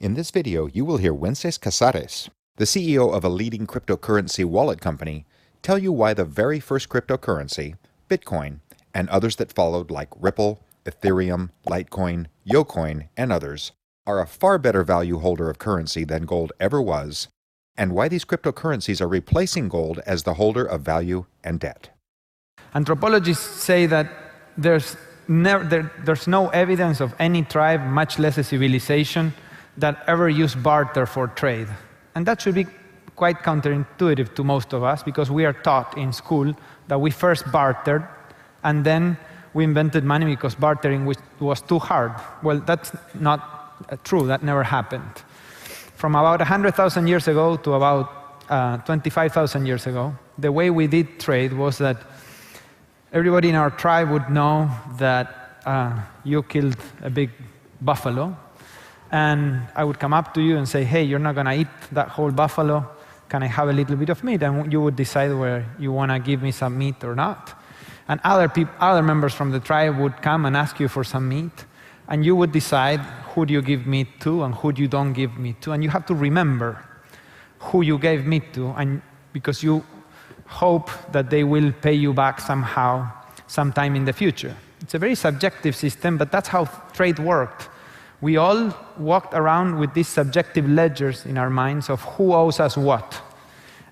In this video, you will hear Wences Casares, the CEO of a leading cryptocurrency wallet company, tell you why the very first cryptocurrency, Bitcoin, and others that followed like Ripple, Ethereum, Litecoin, YoCoin, and others, are a far better value holder of currency than gold ever was, and why these cryptocurrencies are replacing gold as the holder of value and debt. Anthropologists say that there's no evidence of any tribe, much less a civilization, that ever used barter for trade. And that should be quite counterintuitive to most of us, because we are taught in school that we first bartered, and then we invented money because bartering was too hard. Well, that's not true. That never happened. From about 100,000 years ago to about 25,000 years ago, the way we did trade was that everybody in our tribe would know that you killed a big buffalo, and I would come up to you and say, hey, you're not going to eat that whole buffalo. Can I have a little bit of meat? And you would decide whether you want to give me some meat or not. And other members from the tribe would come and ask you for some meat, and you would decide who do you give meat to and who you don't give meat to. And you have to remember who you gave meat to, and because you hope that they will pay you back somehow, sometime in the future. It's a very subjective system, but that's how trade worked. We all walked around with these subjective ledgers in our minds of who owes us what.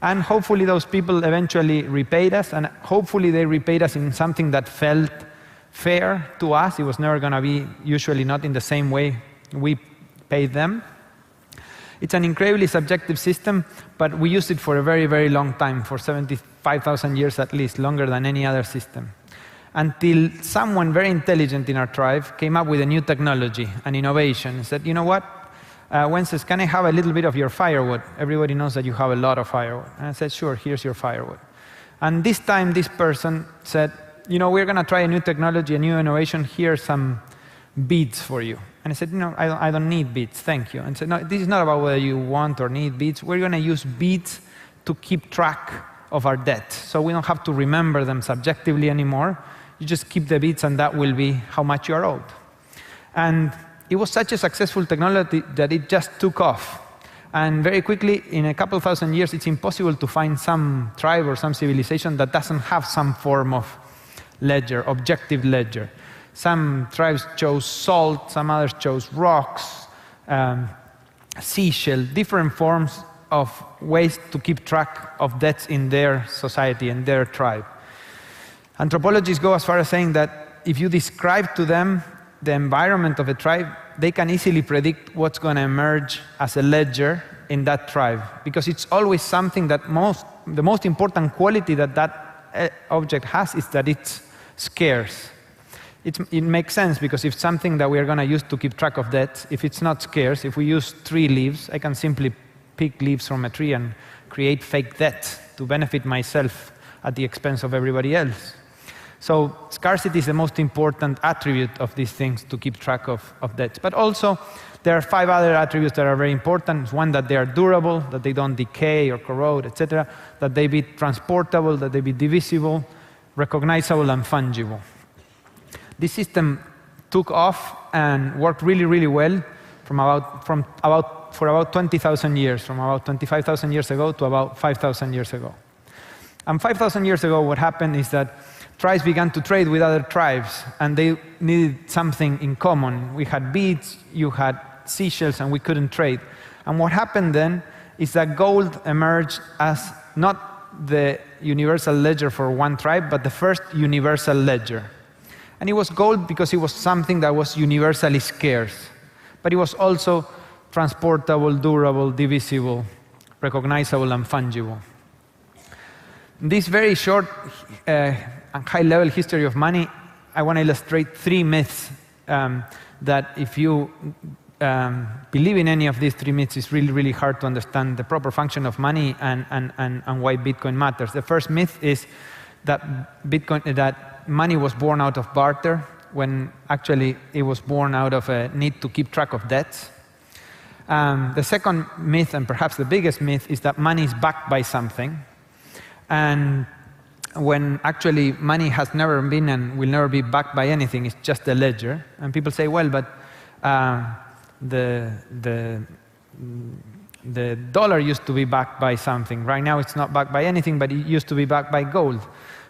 And hopefully those people eventually repaid us, and hopefully they repaid us in something that felt fair to us. It was never going to be, usually not in the same way we paid them. It's an incredibly subjective system, but we used it for a very, very long time, for 75,000 years at least, longer than any other system. Until someone very intelligent in our tribe came up with a new technology, an innovation, and said, you know what, Wences, can I have a little bit of your firewood? Everybody knows that you have a lot of firewood. And I said, sure, here's your firewood. And this time, this person said, you know, we're going to try a new technology, a new innovation. Here are some beads for you. And I said, no, I don't need beads, thank you. And said, no, this is not about whether you want or need beads. We're going to use beads to keep track of our debt. So we don't have to remember them subjectively anymore. You just keep the beads, and that will be how much you are owed. And it was such a successful technology that it just took off. And very quickly, in a couple thousand years, it's impossible to find some tribe or some civilization that doesn't have some form of ledger, objective ledger. Some tribes chose salt, some others chose rocks, seashell, different forms of ways to keep track of debts in their society and their tribe. Anthropologists go as far as saying that if you describe to them the environment of a tribe, they can easily predict what's going to emerge as a ledger in that tribe, because it's always something that the most important quality that that object has is that it's scarce. It makes sense, because if something that we are going to use to keep track of debts, if it's not scarce, if we use tree leaves, I can simply pick leaves from a tree and create fake debt to benefit myself at the expense of everybody else. So scarcity is the most important attribute of these things to keep track of debts. But also, there are 5 other attributes that are very important. One, that they are durable, that they don't decay or corrode, etc., that they be transportable, that they be divisible, recognizable, and fungible. This system took off and worked really, really well for about 20,000 years, from about 25,000 years ago to about 5,000 years ago. And 5,000 years ago, what happened is that tribes began to trade with other tribes, and they needed something in common. We had beads, you had seashells, and we couldn't trade. And what happened then is that gold emerged as not the universal ledger for one tribe, but the first universal ledger. And it was gold because it was something that was universally scarce. But it was also transportable, durable, divisible, recognizable, and fungible. This very short and high-level history of money, I want to illustrate 3 myths that if you believe in any of these 3 myths, it's really, really hard to understand the proper function of money and why Bitcoin matters. The first myth is that money was born out of barter, when actually it was born out of a need to keep track of debts. The second myth, and perhaps the biggest myth, is that money is backed by something. And when actually money has never been and will never be backed by anything, it's just a ledger. And people say, well, but the the dollar used to be backed by something. Right now it's not backed by anything, but it used to be backed by gold.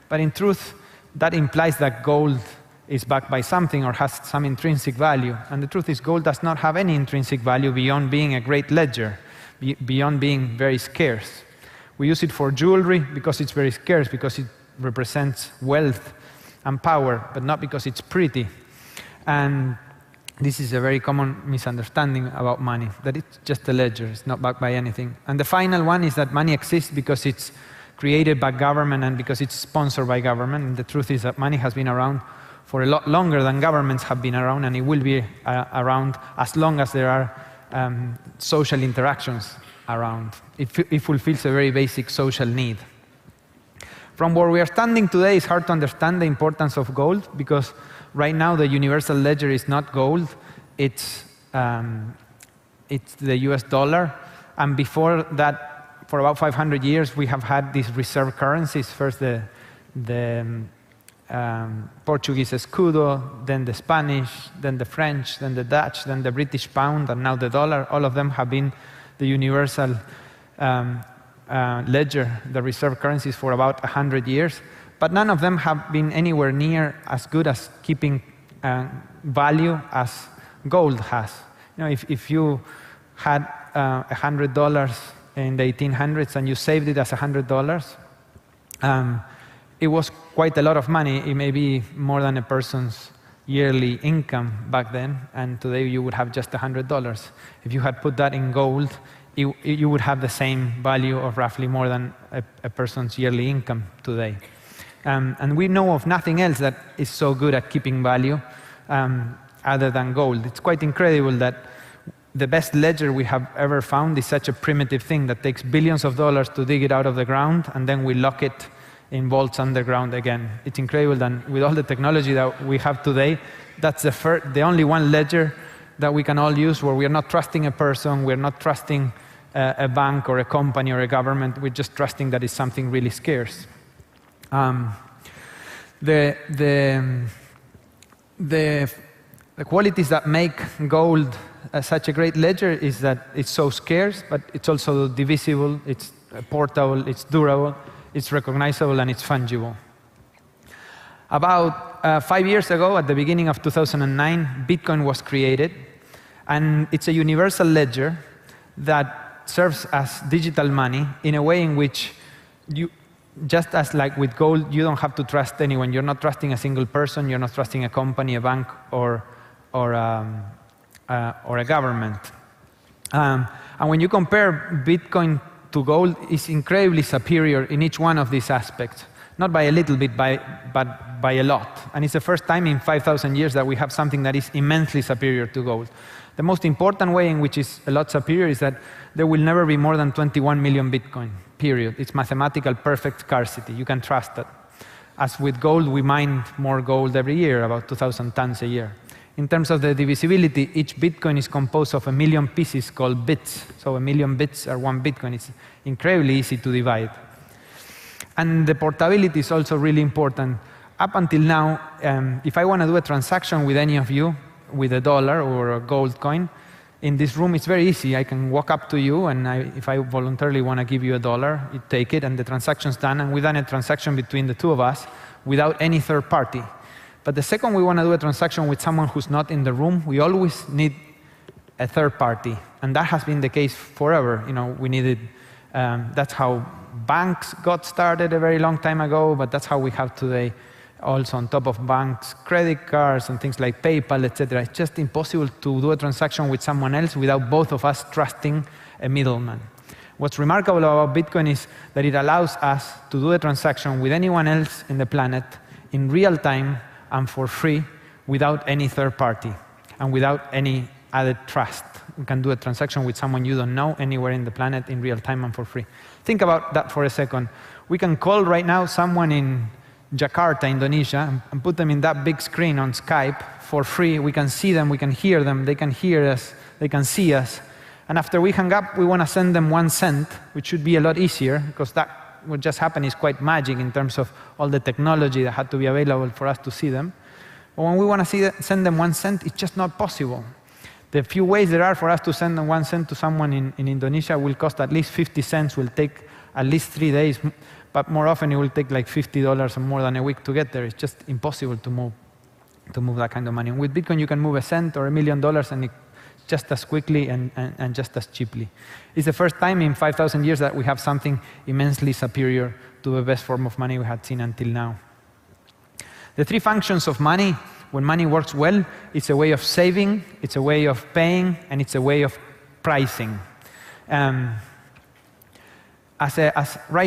But in truth, that implies that gold is backed by something or has some intrinsic value. And the truth is gold does not have any intrinsic value beyond being a great ledger, beyond being very scarce. We use it for jewelry because it's very scarce, because it represents wealth and power, but not because it's pretty. And this is a very common misunderstanding about money, that it's just a ledger, it's not backed by anything. And the final one is that money exists because it's created by government and because it's sponsored by government. And the truth is that money has been around for a lot longer than governments have been around, and it will be around as long as there are social interactions around. It fulfills a very basic social need. From where we are standing today, it's hard to understand the importance of gold, because right now the universal ledger is not gold, it's the US dollar. And before that, for about 500 years, we have had these reserve currencies. First the Portuguese escudo, then the Spanish, then the French, then the Dutch, then the British pound, and now the dollar. All of them have been the universal ledger, the reserve currencies, for about 100 years. But none of them have been anywhere near as good as keeping value as gold has. You know, if you had $100 in the 1800s and you saved it as $100, it was quite a lot of money. It may be more than a person's yearly income back then, and today you would have just $100. If you had put that in gold, you would have the same value of roughly more than a person's yearly income today. And we know of nothing else that is so good at keeping value other than gold. It's quite incredible that the best ledger we have ever found is such a primitive thing that takes billions of dollars to dig it out of the ground, and then we lock it in vaults underground again. It's incredible that with all the technology that we have today, that's the only one ledger that we can all use where we are not trusting a person, we're not trusting a bank or a company or a government, we're just trusting that it's something really scarce. The qualities that make gold such a great ledger is that it's so scarce, but it's also divisible, it's portable, it's durable, it's recognizable, and it's fungible. About 5 years ago, at the beginning of 2009, Bitcoin was created, and it's a universal ledger that serves as digital money in a way in which just as like with gold, you don't have to trust anyone. You're not trusting a single person, you're not trusting a company, a bank, or a government. And when you compare Bitcoin to gold, it's incredibly superior in each one of these aspects. Not by a little bit, but by a lot. And it's the first time in 5,000 years that we have something that is immensely superior to gold. The most important way in which it's a lot superior is that there will never be more than 21 million Bitcoin, period. It's mathematical perfect scarcity. You can trust that. As with gold, we mine more gold every year, about 2,000 tons a year. In terms of the divisibility, each Bitcoin is composed of 1 million pieces called bits. So 1 million bits are 1 Bitcoin. It's incredibly easy to divide. And the portability is also really important. Up until now, if I want to do a transaction with any of you, with $1 or a gold coin, in this room it's very easy. I can walk up to you, and if I voluntarily want to give you $1, you take it, and the transaction's done, and we've done a transaction between the two of us without any third party. But the second we want to do a transaction with someone who's not in the room, we always need a third party, and that has been the case forever. You know, we needed. That's how banks got started a very long time ago, but that's how we have today. Also on top of banks, credit cards and things like PayPal, etc. It's just impossible to do a transaction with someone else without both of us trusting a middleman. What's remarkable about Bitcoin is that it allows us to do a transaction with anyone else in the planet in real time and for free without any third party and without any added trust. You can do a transaction with someone you don't know anywhere in the planet in real time and for free. Think about that for a second. We can call right now someone in Jakarta, Indonesia, and put them in that big screen on Skype for free. We can see them, we can hear them, they can hear us, they can see us. And after we hang up, we want to send them 1 cent, which should be a lot easier, because that what just happened is quite magic in terms of all the technology that had to be available for us to see them. But when we want to send them 1 cent, it's just not possible. The few ways there are for us to send 1 cent to someone in Indonesia will cost at least 50 cents, will take at least 3 days, but more often it will take like $50 or more than a week to get there. It's just impossible to move that kind of money. And with Bitcoin, you can move a cent or $1 million and just as quickly and just as cheaply. It's the first time in 5,000 years that we have something immensely superior to the best form of money we had seen until now. The 3 functions of money, when money works well, it's a way of saving, it's a way of paying, and it's a way of pricing. Right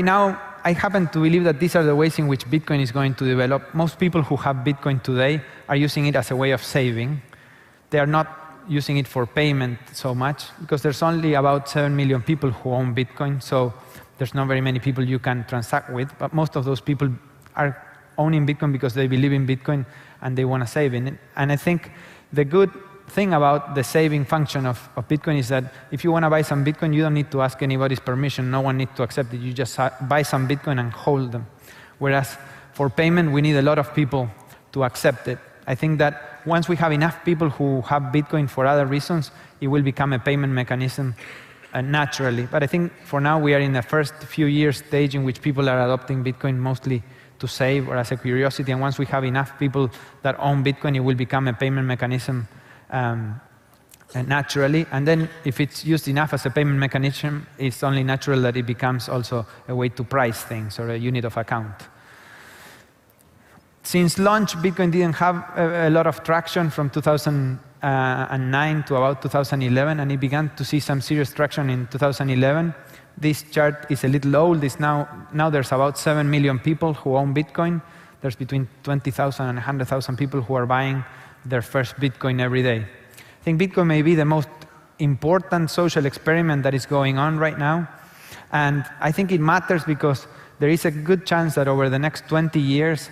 now, I happen to believe that these are the ways in which Bitcoin is going to develop. Most people who have Bitcoin today are using it as a way of saving. They are not using it for payment so much, because there's only about 7 million people who own Bitcoin, so there's not very many people you can transact with, but most of those people are owning Bitcoin because they believe in Bitcoin and they want to save in it. And I think the good thing about the saving function of Bitcoin is that if you want to buy some Bitcoin, you don't need to ask anybody's permission. No one needs to accept it. You just buy some Bitcoin and hold them. Whereas for payment, we need a lot of people to accept it. I think that once we have enough people who have Bitcoin for other reasons, it will become a payment mechanism naturally. But I think for now, we are in the first few years stage in which people are adopting Bitcoin mostly to save or as a curiosity. And once we have enough people that own Bitcoin, it will become a payment mechanism naturally. And then if it's used enough as a payment mechanism, it's only natural that it becomes also a way to price things or a unit of account. Since launch, Bitcoin didn't have a lot of traction from 2009 to about 2011, and it began to see some serious traction in 2011. This chart is a little old. Now there's about 7 million people who own Bitcoin. There's between 20,000 and 100,000 people who are buying their first Bitcoin every day. I think Bitcoin may be the most important social experiment that is going on right now. And I think it matters because there is a good chance that over the next 20 years,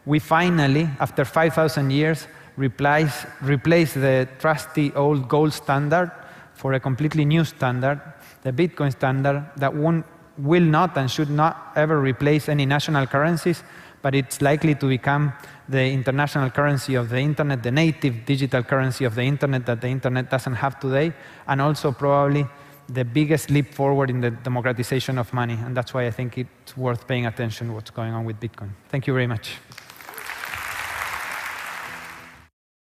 we finally, after 5,000 years, replace the trusty old gold standard for a completely new standard, the Bitcoin standard, that will not and should not ever replace any national currencies, but it's likely to become the international currency of the internet, the native digital currency of the internet that the internet doesn't have today, and also probably the biggest leap forward in the democratization of money. And that's why I think it's worth paying attention to what's going on with Bitcoin. Thank you very much.